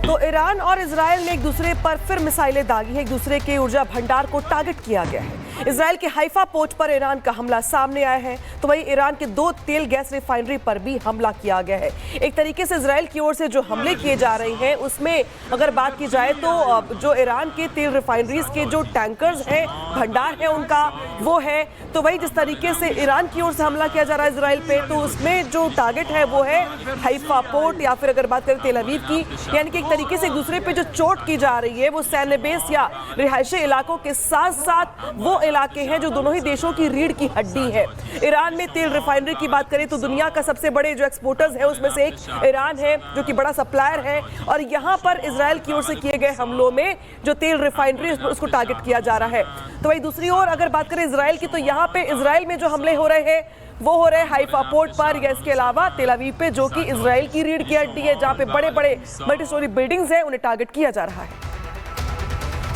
तो ईरान और इजराइल ने एक दूसरे पर फिर मिसाइलें दागी हैं। एक दूसरे के ऊर्जा भंडार को टारगेट किया गया है। इजराइल के हाइफा पोर्ट पर ईरान का हमला सामने आया है, तो वहीं ईरान के 2 तेल गैस रिफाइनरी पर भी हमला किया गया है। एक तरीके से इजराइल की ओर से जो हमले किए जा रहे हैं उसमें अगर बात की जाए तो जो ईरान के तेल रिफाइनरीज के जो टैंकर्स हैं, भंडार है उनका, वो है। तो वही जिस तरीके से ईरान की ओर से हमला किया जा रहा है इजराइल पे, तो उसमें जो टारगेट है वो है हाइफा पोर्ट, या फिर अगर बात करें तेल अवीव की, यानी कि एक तरीके से एक दूसरे पे जो चोट की जा रही है वो सैन्य बेस या रिहायशी इलाकों के साथ साथ वो इलाके हैं जो दोनों ही देशों की रीढ़ की हड्डी है। ईरान में तेल रिफाइनरी की बात करें तो दुनिया का सबसे बड़े जो एक्सपोर्टर्स है उसमें से एक ईरान है, जो कि बड़ा सप्लायर है। और यहाँ पर इजराइल की ओर से किए गए हमलों में जो तेल रिफाइनरी उसको टारगेट किया जा रहा है। तो वही दूसरी ओर अगर बात करें इजराइल की, तो यहाँ पे इजराइल में जो हमले हो रहे हैं वो हो रहे हैं हाइफा पोर्ट पर, या इसके अलावा तेल अवीव पे, जो कि इजराइल की रीढ़ की हड्डी है, जहाँ पे बड़े बड़े मल्टी स्टोरी बिल्डिंग्स हैं, उन्हें टारगेट किया जा रहा है।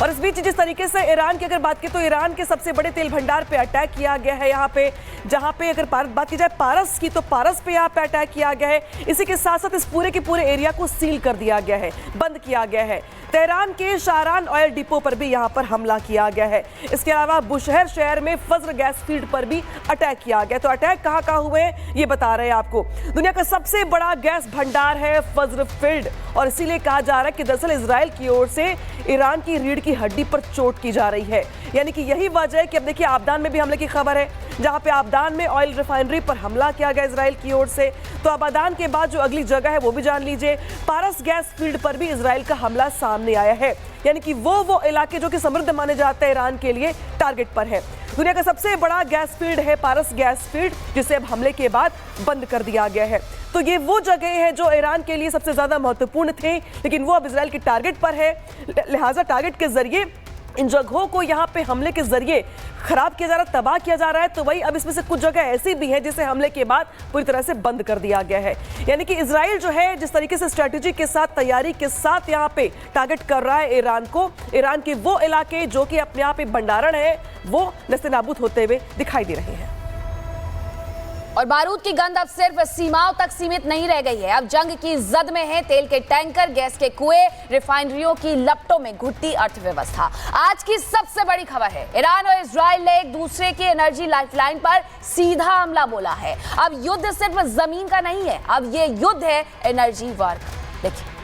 और इस बीच जिस तरीके से ईरान की अगर बात की, तो ईरान के सबसे बड़े तेल भंडार पे अटैक किया गया है यहाँ पे, जहाँ पे अगर बात की जाए पारस की, तो पारस पे यहाँ पे अटैक किया गया है। इसी के साथ साथ इस पूरे के पूरे एरिया को सील कर दिया गया है, बंद किया गया है। तेहरान के शारान ऑयल डिपो पर भी यहाँ पर हमला किया गया है। इसके अलावा बुशहर शहर में फज्र गैस फील्ड पर भी अटैक किया गया। तो अटैक कहाँ कहाँ हुए हैं ये बता रहे हैं आपको। दुनिया का सबसे बड़ा गैस भंडार है फज्र फील्ड, और इसीलिए कहा जा रहा है कि दरअसल इजराइल की ओर से ईरान की रीढ़ की हड्डी पर चोट की जा रही है। यानी कि यही वजह है कि अब देखिए आबदान में भी हमले की खबर है, जहां पे आबदान में ऑयल रिफाइनरी पर हमला किया गया इजराइल की ओर से। तो आबदान के बाद जो अगली जगह है वो भी जान लीजिए, पारस गैस फील्ड पर भी इजराइल का हमला सामने आया है। यानी कि वो इलाके जो कि समृद्ध माने जाते हैं ईरान के लिए, टारगेट पर है। दुनिया का सबसे बड़ा गैस फील्ड है पारस गैस फील्ड, जिसे अब हमले के बाद बंद कर दिया गया है। तो ये वो जगह है जो ईरान के लिए सबसे ज्यादा महत्वपूर्ण थे, लेकिन वो अब इजराइल के टारगेट पर है। लिहाजा टारगेट के जरिए इन जगहों को यहाँ पे हमले के जरिए खराब किया जा रहा है, तबाह किया जा रहा है। तो वही अब इसमें से कुछ जगह ऐसी भी है जिसे हमले के बाद पूरी तरह से बंद कर दिया गया है। यानी कि इजराइल जो है जिस तरीके से स्ट्रेटेजी के साथ, तैयारी के साथ यहाँ पे टारगेट कर रहा है ईरान को, ईरान के वो इलाके जो कि अपने आप में भंडारण है वो नस्तेनाबूद होते हुए दिखाई दे रहे हैं। और बारूद की गंध अब सिर्फ सीमाओं तक सीमित नहीं रह गई है, अब जंग की जद में है तेल के टैंकर, गैस के कुएं, रिफाइनरियों की लपटों में घुटती अर्थव्यवस्था। आज की सबसे बड़ी खबर है, ईरान और इजराइल ने एक दूसरे की एनर्जी लाइफलाइन पर सीधा हमला बोला है। अब युद्ध सिर्फ जमीन का नहीं है, अब ये युद्ध है एनर्जी वार का। देखिए,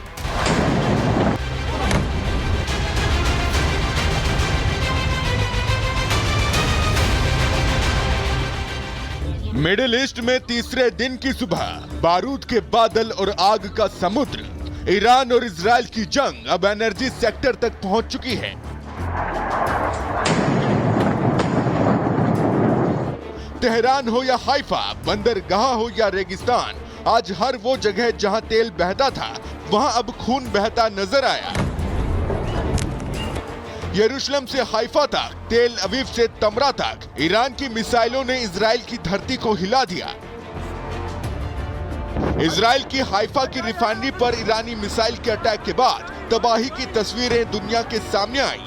मिडिल ईस्ट में तीसरे दिन की सुबह, बारूद के बादल और आग का समुद्र। ईरान और इजराइल की जंग अब एनर्जी सेक्टर तक पहुंच चुकी है। तेहरान हो या हाइफा, बंदरगाह हो या रेगिस्तान, आज हर वो जगह जहां तेल बहता था वहां अब खून बहता नजर आया। यरूशलेम से हाइफा तक, तेल अवीव से तमरा तक, ईरान की मिसाइलों ने इजराइल की धरती को हिला दिया। इजराइल की हाइफा की रिफाइनरी पर ईरानी मिसाइल के अटैक के बाद तबाही की तस्वीरें दुनिया के सामने आई।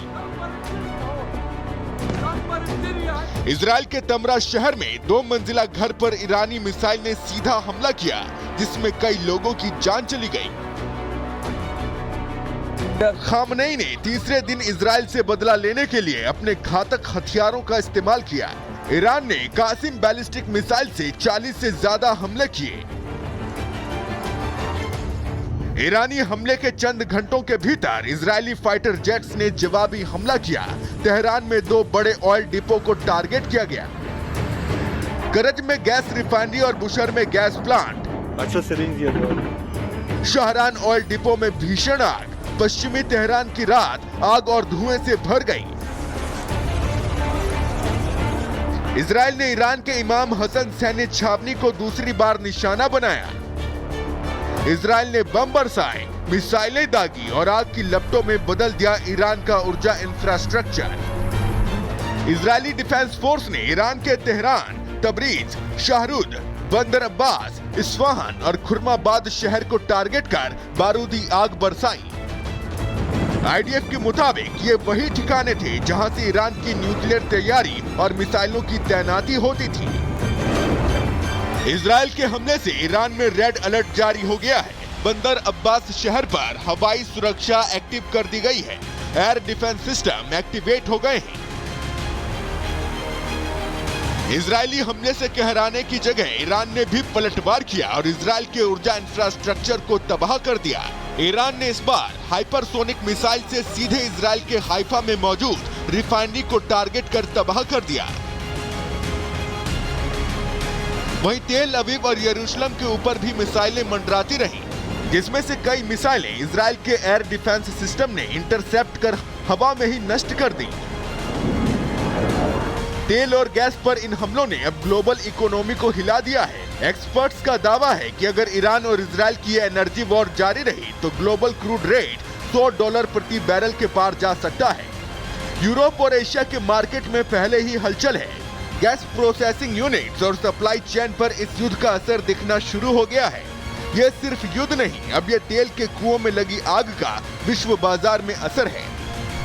इजराइल के तमरा शहर में 2 मंजिला घर पर ईरानी मिसाइल ने सीधा हमला किया, जिसमें कई लोगों की जान चली गई। खामनेई ने तीसरे दिन इजराइल से बदला लेने के लिए अपने घातक हथियारों का इस्तेमाल किया। ईरान ने कासिम बैलिस्टिक मिसाइल से 40 से ज्यादा हमले किए। ईरानी हमले के चंद घंटों के भीतर इजरायली फाइटर जेट्स ने जवाबी हमला किया। तेहरान में 2 बड़े ऑयल डिपो को टारगेट किया गया। करज में गैस रिफाइनरी और बुशहर में गैस प्लांट। शाहरान ऑयल डिपो में भीषण आग, पश्चिमी तेहरान की रात आग और धुएं से भर गई। इजराइल ने ईरान के इमाम हसन सैन्य छावनी को दूसरी बार निशाना बनाया। इजराइल ने बम बरसाए, मिसाइलें दागी और आग की लपटों में बदल दिया ईरान का ऊर्जा इंफ्रास्ट्रक्चर। इजरायली डिफेंस फोर्स ने ईरान के तेहरान, तबरीज, शाहरुद, बंदर अब्बास, इस्फहान और खुरमाबाद शहर को टारगेट कर बारूदी आग बरसाई। आईडीएफ के मुताबिक ये वही ठिकाने थे जहां से ईरान की न्यूक्लियर तैयारी और मिसाइलों की तैनाती होती थी। इजराइल के हमले से ईरान में रेड अलर्ट जारी हो गया है। बंदर अब्बास शहर पर हवाई सुरक्षा एक्टिव कर दी गई है। एयर डिफेंस सिस्टम एक्टिवेट हो गए हैं। इजरायली हमले से कहराने की जगह ईरान ने भी पलटवार किया और इजरायल के ऊर्जा इंफ्रास्ट्रक्चर को तबाह कर दिया। ईरान ने इस बार हाइपरसोनिक मिसाइल से सीधे इजरायल के हाइफा में मौजूद रिफाइनरी को टारगेट कर तबाह कर दिया। वहीं तेल अवीव और यरूशलेम के ऊपर भी मिसाइलें मंडराती रहीं, जिसमें से कई मिसाइलें इजरायल के एयर डिफेंस सिस्टम ने इंटरसेप्ट कर हवा में ही नष्ट कर दी। तेल और गैस पर इन हमलों ने अब ग्लोबल इकोनॉमी को हिला दिया है। एक्सपर्ट्स का दावा है कि अगर ईरान और इजरायल की ये एनर्जी वॉर जारी रही तो ग्लोबल क्रूड रेट $100 प्रति बैरल के पार जा सकता है। यूरोप और एशिया के मार्केट में पहले ही हलचल है। गैस प्रोसेसिंग यूनिट्स और सप्लाई चेन पर इस युद्ध का असर दिखना शुरू हो गया है। ये सिर्फ युद्ध नहीं, अब ये तेल के कुओं में लगी आग का विश्व बाजार में असर है।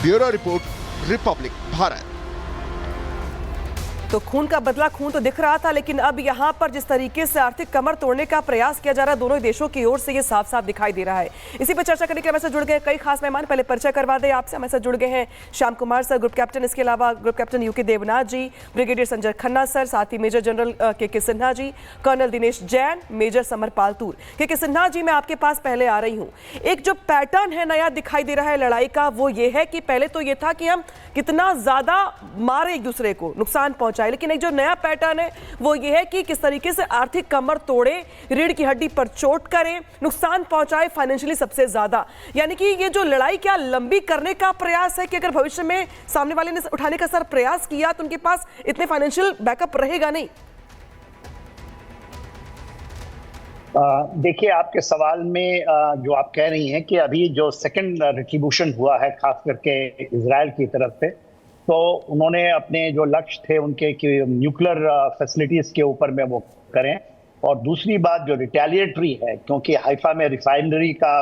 Bureau report, Republic Bharat. तो खून का बदला खून तो दिख रहा था, लेकिन अब यहाँ पर जिस तरीके से आर्थिक कमर तोड़ने का प्रयास किया जा रहा है दोनों देशों की ओर से, ये साफ साफ दिखाई दे रहा है। इसी पर चर्चा करने के लिए हमारे साथ जुड़ गए कई खास मेहमान। पहले परिचय करवा दें आपसे। हमारे साथ जुड़ गए हैं Shyam Kumar sir, group captain, इसके अलावा group captain UK Devnath ji, brigadier Sanjay Khanna sir, साथ ही major general K Sinha ji, colonel Dinesh Jain, major Samar Paltoor. K Sinha जी, मैं आपके पास पहले आ रही हूँ। एक जो पैटर्न है नया दिखाई दे रहा है लड़ाई का, वो ये है कि पहले तो ये था कि हम कितना ज्यादा मारे एक दूसरे को, नुकसान पहुंचाए, लेकिन एक जो नया पैटर्न है वो ये है कि किस तरीके से आर्थिक कमर तोड़े, रीढ़ की हड्डी पर चोट करें, नुकसान पहुंचाए फाइनेंशियली सबसे ज्यादा। यानी कि ये जो लड़ाई क्या लंबी करने का प्रयास है कि अगर भविष्य में सामने वाले ने उठाने का सर प्रयास किया तो उनके पास इतने फाइनेंशियल बैकअप रहेगा नहीं। देखिए, आपके सवाल में जो आप कह रही हैं कि अभी जो सेकंड रिट्रीब्यूशन हुआ है खास करके इजराइल की तरफ से, तो उन्होंने अपने जो लक्ष्य थे उनके कि न्यूक्लियर फैसिलिटीज के ऊपर में वो करें, और दूसरी बात जो रिटेलिएटरी है, क्योंकि हाइफा में रिफाइनरी का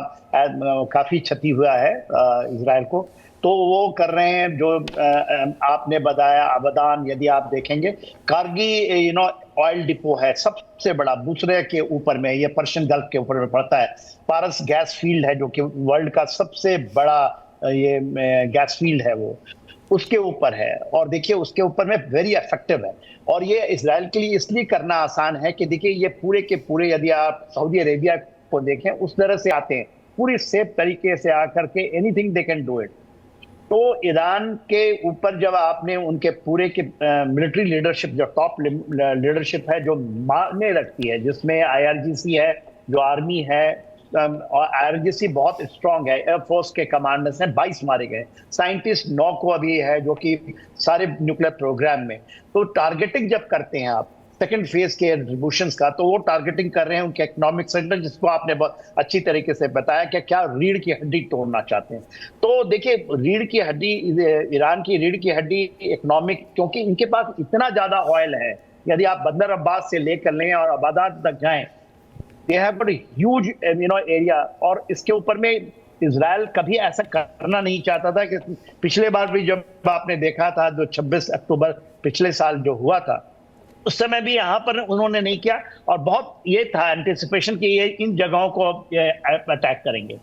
काफ़ी क्षति हुआ है इजराइल को, तो वो कर रहे हैं। जो आपने बताया अबदान, यदि आप देखेंगे कारगी ऑयल डिपो है सबसे बड़ा, दूसरे के ऊपर में, ये पर्शियन गल्फ के ऊपर में पड़ता है। पारस गैस फील्ड है जो कि वर्ल्ड का सबसे बड़ा ये गैस फील्ड है, वो उसके ऊपर है, और देखिए उसके ऊपर में वेरी इफेक्टिव है। और ये इजराइल के लिए इसलिए करना आसान है कि देखिए ये पूरे के पूरे, यदि आप सऊदी अरेबिया को देखें, उस तरह से आते हैं पूरी सेफ तरीके से आकर के, anything they can do it. तो ईरान के ऊपर जब आपने उनके पूरे के मिलिट्री लीडरशिप, जो टॉप लीडरशिप है, जो मायने रखती है, जिसमें IRGC है, जो आर्मी है, और IRGC बहुत स्ट्रांग है, एयरफोर्स के कमांडर्स हैं, 22 मारे गए, साइंटिस्ट 9 को अभी है, जो कि सारे न्यूक्लियर प्रोग्राम में। तो टारगेटिंग जब करते हैं आप सेकंड फेज के रिट्रीब्यूशंस का, तो वो टारगेटिंग कर रहे हैं उनके इकोनॉमिक सेंटर, जिसको आपने बहुत अच्छी तरीके से बताया कि क्या रीढ़ की हड्डी तोड़ना चाहते हैं। तो देखिए, रीढ़ की हड्डी, ईरान की रीढ़ की हड्डी इकोनॉमिक, क्योंकि इनके पास इतना ज्यादा ऑयल है, यदि आप बंदर अब्बास से लेकर लें और आबादात तक जाएं, दे हैव बड़ी ह्यूज एरिया। और इसके ऊपर में इजराइल कभी ऐसा करना नहीं चाहता था कि पिछले बार भी जब आपने देखा था, जो 26 अक्टूबर पिछले साल जो हुआ था, उस समय भी यहाँ पर उन्होंने नहीं किया, और बहुत ये था एंटिसिपेशन कि ये इन जगहों को अटैक करेंगे।